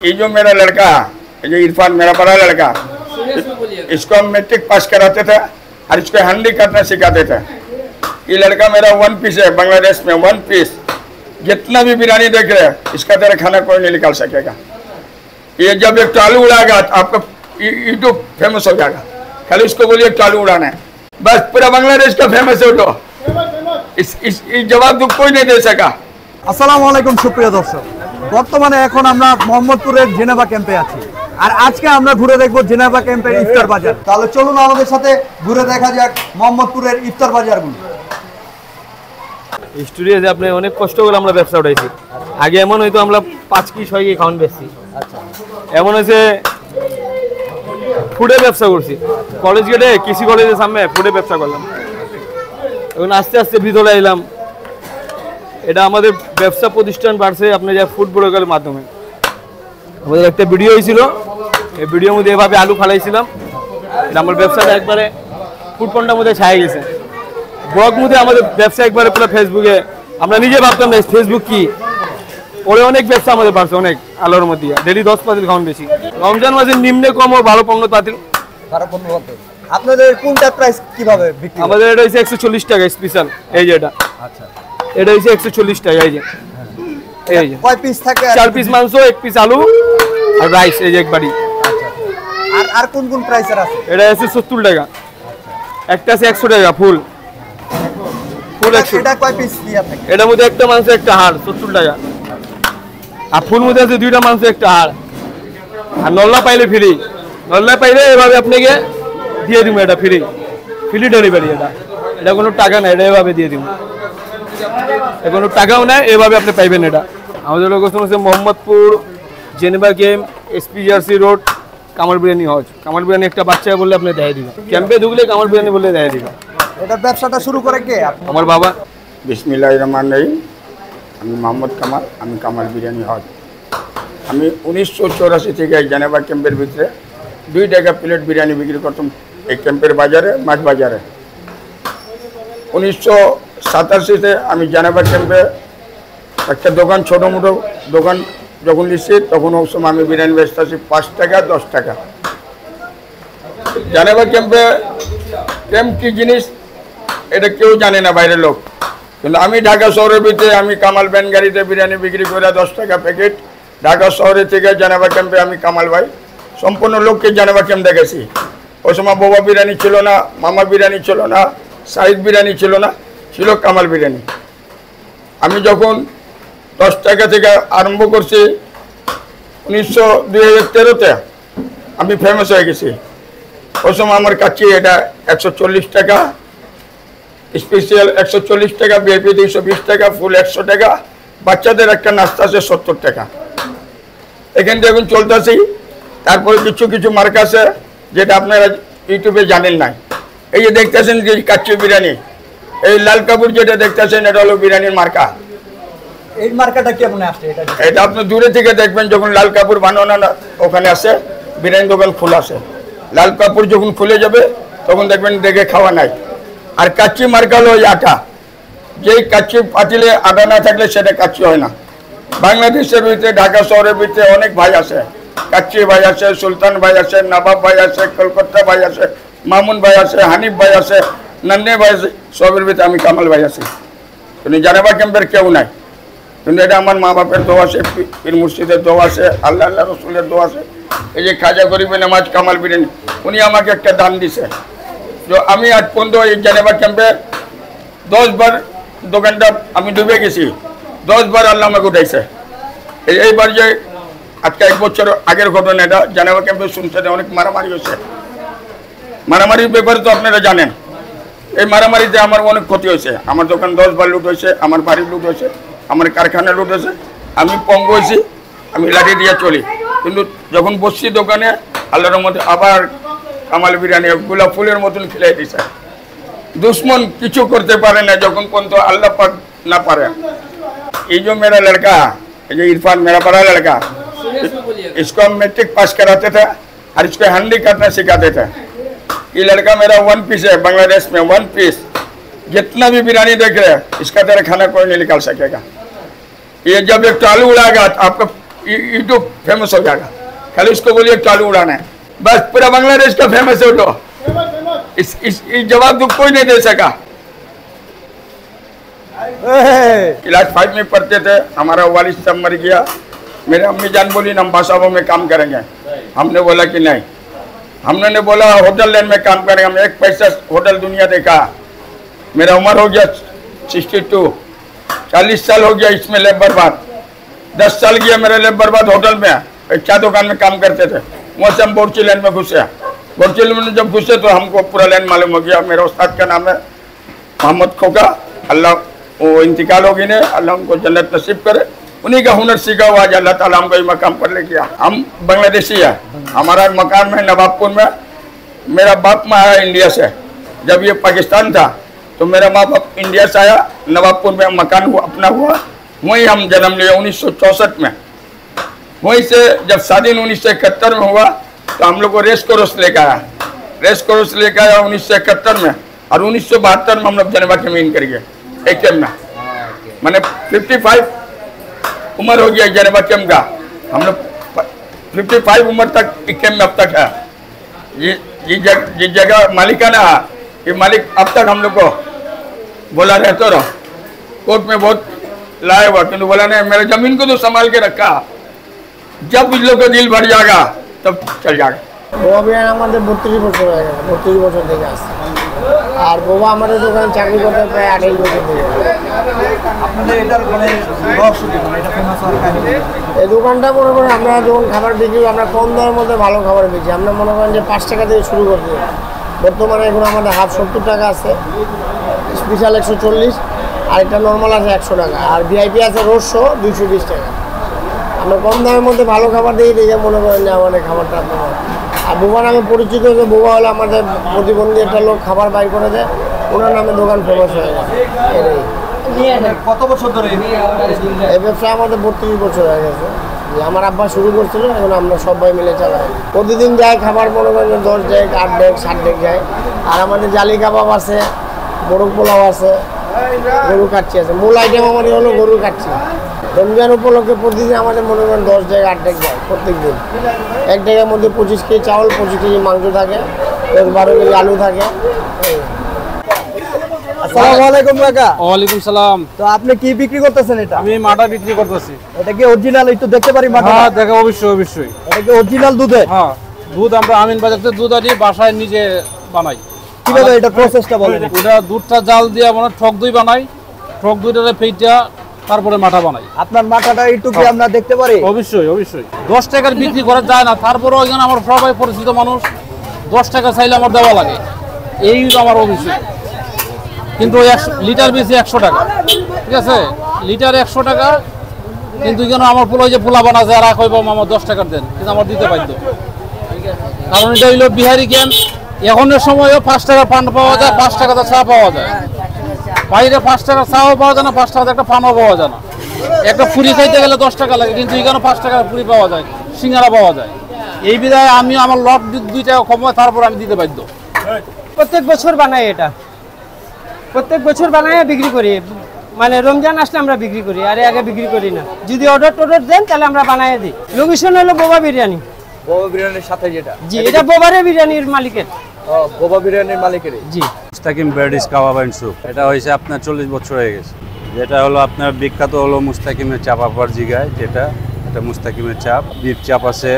ये जो मेरा लड़का ये जो इरफान मेरा बड़ा लड़का, इसको हम मैट्रिक पास कराते थे और इसको हैंडी करना सिखाते थे। ये लड़का मेरा 1 पीस है, बांग्लादेश में 1 पीस। जितना भी बिरयानी देख रहे हैं इसका तरह खाना कोई नहीं निकाल सकेगा। ये जब एक चालू उड़ाएगा तो आपका यूट्यूब फेमस हो जाएगा। खाली इसको बोलिए चालू उड़ाना है, बस पूरा बांग्लादेश का फेमस हो। तो इस जवाब तो कोई नहीं दे सका। আসসালামু আলাইকুম সুপ্রিয় দর্শক, বর্তমানে এখন আমরা মোহাম্মদপুরের জেনেভা ক্যাম্পে আছি আর আজকে আমরা ঘুরে দেখব জেনেভা ক্যাম্পের ইফতার বাজার। তাহলে চলুন আমাদের সাথে ঘুরে দেখা যাক মোহাম্মদপুরের ইফতার বাজারগুলো। স্টুডিওতে আপনি অনেক কষ্ট করে আমরা ব্যবসা উঠাইছি। আগে এমন হয়তো আমরা 5 কি 6 কি খাওয়ান বেশি, আচ্ছা এমন হয়েছে ফুডে ব্যবসা করছি। কলেজ গেটে কৃষি কলেজের সামনে ফুডে ব্যবসা করলাম। এখন আস্তে আস্তে ভিতরে এলাম। এটা আমাদের ব্যবসা প্রতিষ্ঠান বাড়ছে আপনি যা ফুড ব্লগের মাধ্যমে। আমাদের একটা ভিডিও হয়েছিল, এই ভিডিওর মধ্যে এভাবে আলু ফালাইছিলাম। এটা আমার ব্যবসাটা একবারে ফুড পন্ডার মধ্যে ছায়া গেছে। ব্লগ মধ্যে আমাদের ব্যবসা একবারে পুরো ফেসবুকে। আমরা নিজে ভাবতাম না ফেসবুক কি, ওরে অনেক ব্যবসা আমাদের বাড়ছে অনেক আলোর মধ্যে। ডেলি 10 পাতিল খাওয়ান বেশি। রমজান মাসে নিম্নে কম ও ভালো 15 পাতিল। আপনাদের কোনটা প্রাইস কিভাবে বিক্রি? আমাদের এটা হচ্ছে 140 টাকা স্পেশাল। এই যে এটা, আচ্ছা এটা হচ্ছে 140 টাকা। এই যে কয় পিস থাকে? 4 পিস মাংস, 1 পিস আলু আর রাইস। এই যে এক বাটি। আর কোন কোন প্রাইসের আছে? এটা আছে 70 টাকা, একটা আছে 100 টাকা ফুল। ফুল 100। এটা কয় পিস দিয়া থাকে? এটার মধ্যে একটা মাংস একটা হাড় 70 টাকা। আর ফুল মধ্যে আছে 2টা মাংস একটা হাড়। আর নল্লা পাইলে ফ্রি। নল্লা পাইলে এভাবে আপনাকে দিয়ে দিব। এটা ফ্রি ডেলিভারি। এটা কোনো টাকা না, এটা এভাবে দিয়ে দিব। কোনো টাকাও নেই, এভাবে আপনি পাইবেন। এটা আমাদের লোকেশন হচ্ছে Mohammadpur Geneva camp, SPGRC road, Kamal biryani house. Kamal biryani একটা বাচ্চা বললে আপনি দেখাই দিবেন। ক্যাম্পে ঢুকলে কামাল বিরিয়ানি বললে দেখাই দিবেন। এটা ব্যবসাটা শুরু করে কে? আমার বাবা। বিসমিল্লাহির রহমানির রহিম। আমি মোহাম্মদ কামাল, আমি কামাল বিরিয়ানি হাউস। আমি 1984 থেকে জেনেভা ক্যাম্পের ভিতরে 2 টাকা প্লেট বিরিয়ানি বিক্রি করতাম এই ক্যাম্পের বাজারে, মাছ বাজারে। 1987-তে আমি জেনেভা ক্যাম্পে একটা দোকান, ছোটো মোটো দোকান যখন নিচ্ছি তখন ওই সময় আমি বিরিয়ানি বেচতেছি 5 টাকা 10 টাকা। জেনেভা ক্যাম্প কি জিনিস এটা কেউ জানে না, বাইরের লোক। কিন্তু আমি ঢাকা শহরের ভিতরে আমি কামাল ব্যান গাড়িতে বিরিয়ানি বিক্রি করে 10 টাকা প্যাকেট। ঢাকা শহরে থেকে জেনেভা ক্যাম্পে আমি কামাল ভাই সম্পূর্ণ লোককে জেনেভা ক্যাম্প দেখেছি। ওই সময় বাবা বিরিয়ানি ছিল না, মামা বিরিয়ানি ছিল না, সাইদ বিরিয়ানি ছিল না, ছিল কামাল বিরিয়ানি। আমি যখন 10 টাকা থেকে আরম্ভ করছি 2013-তে আমি ফেমাস হয়ে গেছি। ওই সময় আমার কাছে এটা 140 টাকা স্পেশাল, 140 টাকা ভিআইপি 220 টাকা, ফুল 100 টাকা, বাচ্চাদের একটা নাস্তা আছে 70 টাকা। এখান থেকে এখন চলতেছি। তারপরে কিছু কিছু মার্ক আছে যেটা আপনারা ইউটিউবে জানেন না। এই যে দেখতেছেন যে কাচ্চি বিরিয়ানি, এই লাল কাপুর যেটা দেখতেছেন এটা হলো বিরিয়ানির মার্কা। এই মার্কাটা কেমন আসছে? এটা আপনি দূরে থেকে দেখবেন যখন লাল কাপুর বানানো না ওখানে আসে বিরিয়ানি দোকান খোলা আছে। লাল কাপুর যখন খুলে যাবে তখন দেখবেন দেখে খাওয়া নাই। আর কাচ্চি মার্কা হলো ওই আটা। যেই কাচ্চি পাতিলে আটা না থাকলে সেটা কাচ্চি হয় না। বাংলাদেশের ভিতরে ঢাকা শহরের ভিতরে অনেক ভাই আছে, কাচ্চি ভাই আছে, সুলতান ভাই আছে, নবাব ভাই আছে, কলকাতা ভাই আছে, মামুন ভাই আছে, হানিফ ভাই আছে, নান্নে ভাই আছে। সবের ভিতরে আমি কামাল ভাই আছি। কিন্তু জেনেভা ক্যাম্পের কেউ নাই। কিন্তু এটা আমার মা বাপের দোয়া আছে, পীর মুর্শিদের দোয়া আছে, আল্লাহ রসুলের দোয়া আছে। এই যে খাজা গরিবে নামাজ কামাল বিরিয়ানি, উনি আমাকে একটা দান দিছে। তো আমি আজ পর্যন্ত এই জেনেভা ক্যাম্পে 10 বার দোকানটা আমি ডুবে গেছি, 10 বার আল্লাহ আমাকে উঠাইছে। এইবার যে আজকে 1 বছর আগের ঘটনা, এটা জেনেভা ক্যাম্পে শুনছেন অনেক মারামারি হয়েছে। মারামারির ব্যাপারে তো আপনারা জানেন। এই মারামারিতে আমার অনেক ক্ষতি হয়েছে। আমার দোকান 10 বার লুট হয়েছে, আমার বাড়ির লুট হয়েছে, আমার কারখানা লুট হয়েছে। আমি পঙ্গু হয়েছি, আমি লাঠি দিয়ে চলি। কিন্তু যখন বসছি দোকানে আল্লাহর মধ্যে আবার কামাল বিরিয়ানি গোলাপ ফুলের মতন খেলে দিছে। दुश्मन किछु करते पारे ना যখন পর্যন্ত আল্লাহ পাক না পারে। ये जो मेरा लड़का ये इरफान मेरा बड़ा लड़का, इसको हम मैट्रिक पास कराते थे और इसको हैंडी करना सिखाते थे। ये लड़का मेरा 1 पीस है, बांग्लादेश में 1 पीस। जितना भी बिरयानी देख रहे हैं इसका तरह खाना कोई नहीं निकाल सकेगा। ये जब एक चालू उड़ाएगा तो आपका यूट्यूब फेमस हो जाएगा। खाली उसको बोलिए चालू उड़ाना है, बस पूरा बांग्लादेश का फेमस हो। तो इस जवाब तो कोई नहीं दे सका। क्लास 5 में पढ़ते थे, हमारा वालिद साहब मर गया। मेरे अम्मी जान बोली हम बासाबों में काम करेंगे। हमने बोला कि नहीं। हमने बोला होटल लाइन में काम करेंगे। हम एक पैसा होटल दुनिया देखा। मेरा उम्र हो गया 62, 40 साल हो गया इसमें लेब बर्बाद। 10 साल गया मेरा लेब बर्बाद होटल में। एक चाय दुकान में काम करते थे, वहाँ से हम बोर्ची लाइन में घुसे। बोर्ची लाइन में जब घुसे तो हमको पूरा लाइन मालूम हो गया। मेरा उस्ताद का नाम है मोहम्मद खोका, अल्लाह वो इंतकाल हो गई ने, अल्लाह उनको जन्नत नसीब करे। उन्हीं का हुनर सीखा हुआ आज अल्लाह ताला हमको मकाम पर ले गया। हम बांग्लादेशी है। हमारा मकान में नवाबपुर में, मेरा बाप माँ आया इंडिया से। जब ये पाकिस्तान था तो मेरा माँ बाप इंडिया से आया, नवाबपुर में मकान हुआ अपना हुआ। वहीं हम जन्म लिए 1964 में। वहीं से जब शादी 1971 में हुआ तो हम लोग को रेस कोर्स लेकर आया। रेस कोर्स लेकर आया 1971 में, और 1972 में हम लोग जेनेवा कैंप कर गए एक कैंप में। मैंने 55 उम्र हो गया जेनेवा कैंप का। हम लोग 55 उम्र तक एक कैंप में अब तक है। जिस जगह मालिकाना है, ये मालिक अब तक हम लोग को बोला रहते रहो। कोर्ट में बहुत लाया हुआ, किंतु बोला नहीं, मेरे जमीन को तो संभाल के रखा। जब इस लोग का दिल भर जाएगा तब चल जाएगा। বোবা বিরিয়ানি আমাদের 32 বছর হয়ে গেছে, 32 বছর থেকে আসছে। আর বোবা আমাদের দোকানে চাকরি করতে প্রায় 28 বছর থেকে। আপনাদের এটার মানে রহস্য কি, মানে এটা ফেমাস হওয়ার কারণ? এই দোকানটা মনে করেন আমরা যখন খাবার বিক্রি, আমরা কম দামের মধ্যে ভালো খাবার বেচি। আমরা মনে করেন যে 5 টাকা থেকে শুরু করতে। বর্তমানে এখন আমাদের হাফ 70 টাকা আছে, স্পেশাল 140, আর এটা নর্মাল আছে 100 টাকা, আর ভিআইপি আছে রোডশো 220 টাকা। আমরা কম দামের মধ্যে ভালো খাবার দিই, দেখে মনে করেন যে আমাদের খাবারটা আপনার। আর বোবা নামে পরিচিত যে বোবা হলো আমাদের প্রতিবন্ধী একটা লোক খাবার বাইর করে দেয়, ওনার নামে দোকান ফেমাস হয়ে গেছে। কত বছর ধরে এই ব্যবসা আমাদের 32 বছর হয়ে গেছে। যে আমার আব্বা শুরু করছিল, এখন আমরা সবাই মিলে চালাই। প্রতিদিন যায় খাবার মনে করেন 10 ডেক 8 ডেক 60 ডেক যায়। আর আমাদের জালি কাবাব আছে, মোরগ পোলাও আছে, গরু কাচ্চি আছে। মূল আইটেম আমাদের হলো গরু কাচ্চি। রমজান উপলক্ষে প্রতিদিন আমাদের মনে করেন 10 ডেক 8 ডেক যায় প্রত্যেক দিন। এক ডেকের মধ্যে 25 কেজি চাউল, 25 কেজি মাংস থাকে, 10-12 কেজি আলু থাকে। আসসালামু আলাইকুম কাকা। ওয়ালাইকুম সালাম। তো আপনি কি বিক্রি করতেছেন এটা? আমি মাটা বিক্রি করতেছি। এটা কি অরিজিনাল? একটু দেখতে পারি মাটা? হ্যাঁ দেখো, অবশ্যই অবশ্যই। এটা কি অরিজিনাল দুধে? হ্যাঁ, দুধ আমরা আমিন বাজার থেকে দুধ আনি, বাসায় নিজে বানাই। কিভাবে এটা প্রসেসটা বলেন? ওটা দুধটা জাল দিয়ে মানে ঠক দই বানাই, ঠক দইটারে ফেইটা তারপরে মাঠা বানাই। আপনার মাথাটা একটু কি আমরা দেখতে পারি? অবশ্যই অবশ্যই। 10 টাকার বিক্রি করা যায় না, তারপরে ওইখানে আমার সবাই পরিচিত মানুষ, 10 টাকা চাইলে আমার দেওয়া লাগে, এই আমার অভিযোগ। কিন্তু লিটার বেশি 100 টাকা, ঠিক আছে, লিটার 100 টাকা। কিন্তু এখানে আমার পোলা যে পোলা বানা যায়, আর কইব আমার 10 টাকার দেন, কিন্তু আমার দিতে বাধ্য। কারণ এটা হইল বিহারি ক্যাম্প। এখনের সময়ও 5 টাকার পান পাওয়া যায়, 5 টাকাতে চা পাওয়া যায়। বাইরে 5 টাকার চাও পাওয়া যায় না, 5 টাকাতে একটা পানও পাওয়া যায় না। একটা ফুরি খাইতে গেলে 10 টাকা লাগে, কিন্তু এখানে 5 টাকার ফুরি পাওয়া যায়, সিঙ্গারা পাওয়া যায়। এই বিধায় আমি আমার লট 2 টাকা কমায়, তারপর আমি দিতে বাধ্য। প্রত্যেক বছর বানাই, এটা প্রত্যেক বছর বানাই বিক্রি করি। মানে রমজান আসলে আমরা বিক্রি করি, আর আগে বিক্রি করি না। যদি অর্ডার দেন তাহলে আমরা বানাই দিই। লোকেশন হলো বোবা বিরিয়ানি। বোবা বিরিয়ানির সাথে যেটা? জি, এটা বোবারে বিরিয়ানির মালিকের। বোবা বিরিয়ানির মালিকের? জি। মুস্তাকিম ব্যাডিস কাবাব অ্যান্ড স্যুপ, এটা হয়েছে আপনার 40 বছর হয়ে গেছে। যেটা হলো আপনার বিখ্যাত হলো মুস্তাকিমের চাপ আপার জিগায়, যেটা এটা মুস্তাকিমের চাপ। বিফ চাপ আছে,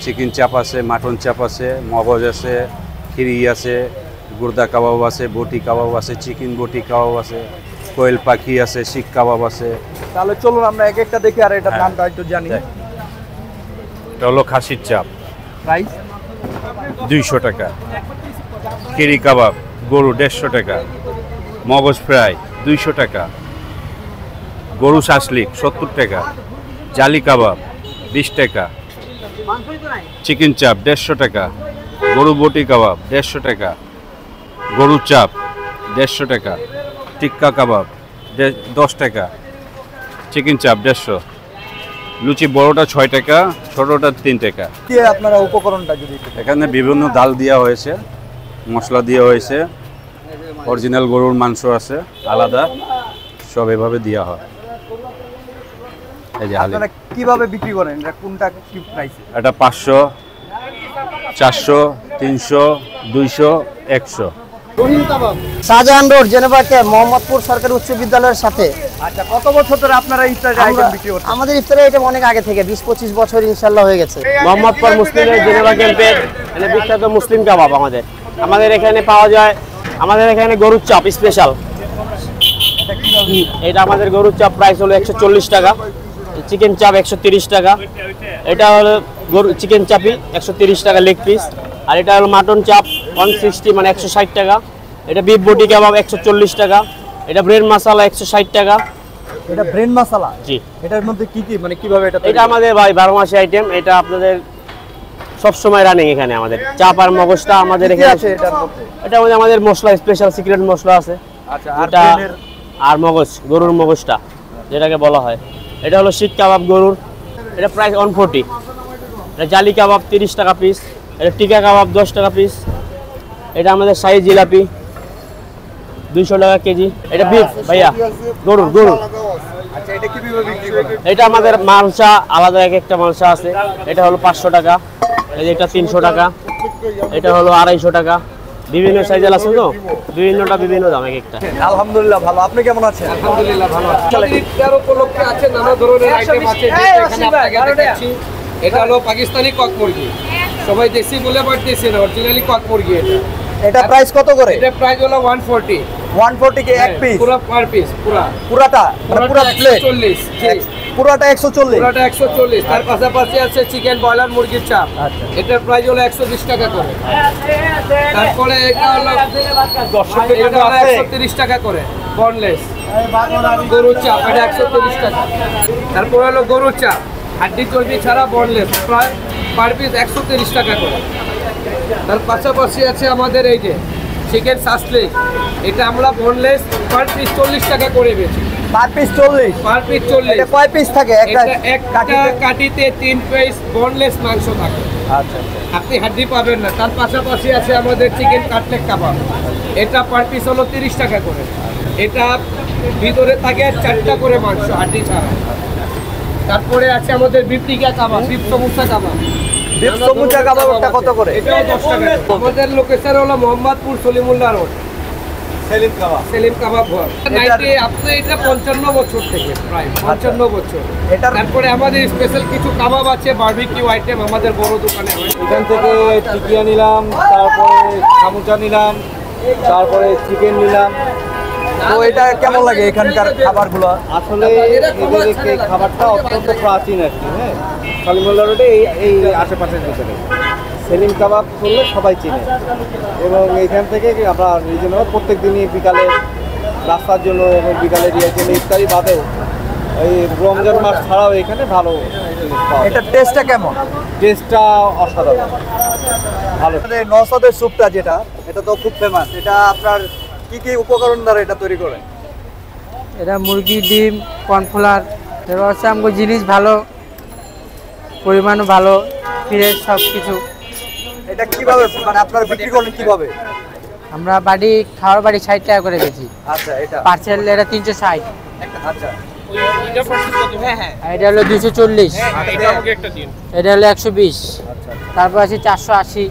চিকেন চাপ আছে, মাটন চাপ আছে, মগজ আছে, খিরি আছে, গুর্দা কাবাব আছে, বটি কাবাব আছে, চিকেন বটি কাবাব আছে, কোয়েল পাখি আছে, শিক কাবাব আছে। তাহলে চলুন আমরা এক একটা দেখি, আর এটার নামটা একটু জানি। এটা হলো খাসির চাপ, প্রাইস 200 টাকা। খিরি কাবাব গরু 150 টাকা। মগজ ফ্রাই 200 টাকা। গরু শাসলিক 70 টাকা। জালি কাবাব 20 টাকা। চিকেন চাপ 150 টাকা। গরু বটি কাবাব 150 টাকা। গরু চাপ 150 টাকা। টিক্কা কাবাব 10 টাকা। চিকেন চাপ 150। লুচি বড়টা 6 টাকা, ছোটটা 3 টাকা। কি আপনারা উপকরণটা যদি এখানে বিভিন্ন ডাল দেওয়া হয়েছে, মশলা দেওয়া হয়েছে, অরিজিনাল গরুর মাংস আছে আলাদা, সব এভাবে দেওয়া হয়। এই যে হালিম। আপনারা কিভাবে বিক্রি করেন, এটা কোনটা কি প্রাইসে? এটা 500, 400, 300, 200, 100। Shahjahan road Geneva camp Mohammadpur সরকারি উচ্চ বিদ্যালয়ের সাথে। আচ্ছা, কত বছর ধরে আপনারা ইফতারি আইটেম বিক্রি করছেন? আমাদের ইফতারি আইটেম অনেক আগে থেকে 20-25 বছর ইনশাল্লাহ হয়ে গেছে। মোহাম্মদপুর মুসলিমের জেনেভা ক্যাম্পের বিখ্যাত মুসলিম কাবাব আমাদের এখানে পাওয়া যায়। আমাদের এখানে গরুর চাপ স্পেশাল, এটা আমাদের গরুর চাপ প্রাইস হলো 140 টাকা, চিকেন চাপ 130 টাকা, এটা হলো গরু চিকেন চাপি 130 টাকা লেগ পিস, আর এটা হলো মাটন চাপ 160 মানে 160 টাকা, এটা বিফ বটি কাবাব 140 টাকা, এটা ব্রেড মশলা 160 টাকা। এটা ব্রেন মশলা? জি। এটার মধ্যে কি কি মানে কিভাবে এটা? এটা আমাদের ভাই 12 মাসি আইটেম, এটা আপনাদের সব সময় রানিং এখানে। আমাদের চাপ আর মগজটা আমাদের এখানে আছে এটার মধ্যে? এটা আমাদের মশলা স্পেশাল সিক্রেট মশলা আছে। আচ্ছা, আর এটা আর মগজ, গরুর মগজটা যেটাকে বলা হয়, এটা হলো শিক কাবাব গরুর, এটা প্রাইস 140। এটা জালি কাবাব 30 টাকা পিস, এটা টিকা কাবাব 10 টাকা পিস, এটা আমাদের শাহী জিলাপি 200 টাকা কেজি, এটা বিফ ভাইয়া গরুর। আচ্ছা, এটা কিভাবে বিক্রি করেন? এটা আমাদের মালসা আলাদা এক একটা মালসা আছে, এটা হলো 500 টাকা, এই যে এটা 300 টাকা, এটা হলো 250 টাকা, বিভিন্ন সাইজের আছে তো, বিভিন্নটা বিভিন্ন দাম এক একটা। আলহামদুলিল্লাহ ভালো, আপনি কেমন আছেন? আলহামদুলিল্লাহ ভালো আছি। ইফতার উপলক্ষে আছে নানা ধরনের আইটেম আছে, এখানে আপনাকে দেখাচ্ছি। এটা হলো পাকিস্তানি কক মুরগি, সবাই দেশি বলে বাট দেশি না, অরিজিনালি কক মুরগি। এটা প্রাইস কত করে? এটা প্রাইস হলো 140। 140 কি এক পিস? পুরো পার পিস, পুরাটা মানে পুরো প্লেট? 140। পুরাটা 140? পুরোটা 140। তার পাশাপাশি আছে চিকেন ব্রয়লার মুরগির চাপ, এটার প্রাইস হলো 120 টাকা করে। তারপরে এটা হলো 130 টাকা করে বনলেস গরুর চাপ, এটা 130 টাকা। তারপরে হলো গরুর চাপ হাড্ডি চর্বি ছাড়া বনলেস, প্রায় পার পিস 130 টাকা করে। তার পাশাপাশি আছে আমাদের এই যে চিকেন সাসলিক, এটা আমরা বনলেস পার পিস 40 টাকা করে বেচি। Per piece 40? Per piece 40। এটা কয় পিস থাকে একটা কাটিতে? 3 পিস বনলেস মাংস থাকে। আচ্ছা, আপনি হাড্ডি পাবেন না। তার পাশাপাশি আছে আমাদের চিকেন কাটলেট কাবাব, এটা পার পিস হলো 30 টাকা করে। এটা ভিতরে থাকে 4টা করে মাংস হাড্ডি ছাড়া। তারপরে আছে আমাদের বিফ টিকা কাবাব, বিফ সমুচা কাবাব। বিফ সমুচা কাবাবটা কত করে? এটাও 10 টাকা। আমাদের লোকেশন হলো মোহাম্মদপুর সলিমুল্লাহ রোড, সেলিম কাবাব ঘর। আপনি এটা 55 বছর থেকে, প্রায় 55 বছর। তারপরে আমাদের স্পেশাল কিছু কাবাব আছে, বারবিকিউ আইটেম আমাদের বড় দোকানে হয়। এখান থেকে টিকিয়া নিলাম, তারপরে সামুচা নিলাম, তারপরে চিকেন নিলাম। তো এটা কেমন লাগে এখানকার খাবারগুলো? আসলে এদের এই খাবারটা অত্যন্ত প্রাচীন আর কি। হ্যাঁ, সলিমুল্লাহ রোডে এই আশেপাশের ভিতরে সেলিম কাবাব করলে সবাই চিনে, এবং এইখান থেকে আমরা রিজনেবল প্রত্যেক দিনই বিকালে রাস্তার জন্য এবং বিকালে দিয়ে জন্য ইফতারি বাদেও এই রমজান মাস ছাড়াও এখানে ভালো জিনিস পাওয়া যায়। এটা টেস্টটা কেমন? টেস্টটা অসাধারণ ভালো। নওসাদের স্যুপটা যেটা, এটা তো খুব ফেমাস। এটা আপনার কি কি উপকরণ দ্বারা এটা তৈরি করেন? এটা মুরগি, ডিম, কর্নফ্লাওয়ার, এবার হচ্ছে আমাকে জিনিস ভালো, পরিমাণও ভালো, ফ্রেশ সব কিছু। এটা কিভাবে মানে আপনারা বিক্রি করেন কিভাবে? আমরা বাড়ি খাওয়ার বাড়ি 60 টাকা করে বেচি। আচ্ছা, এটা পার্সেল এটা 360। আচ্ছা, এটা হলো 240, এটা হলো 120, তারপর আছে 480,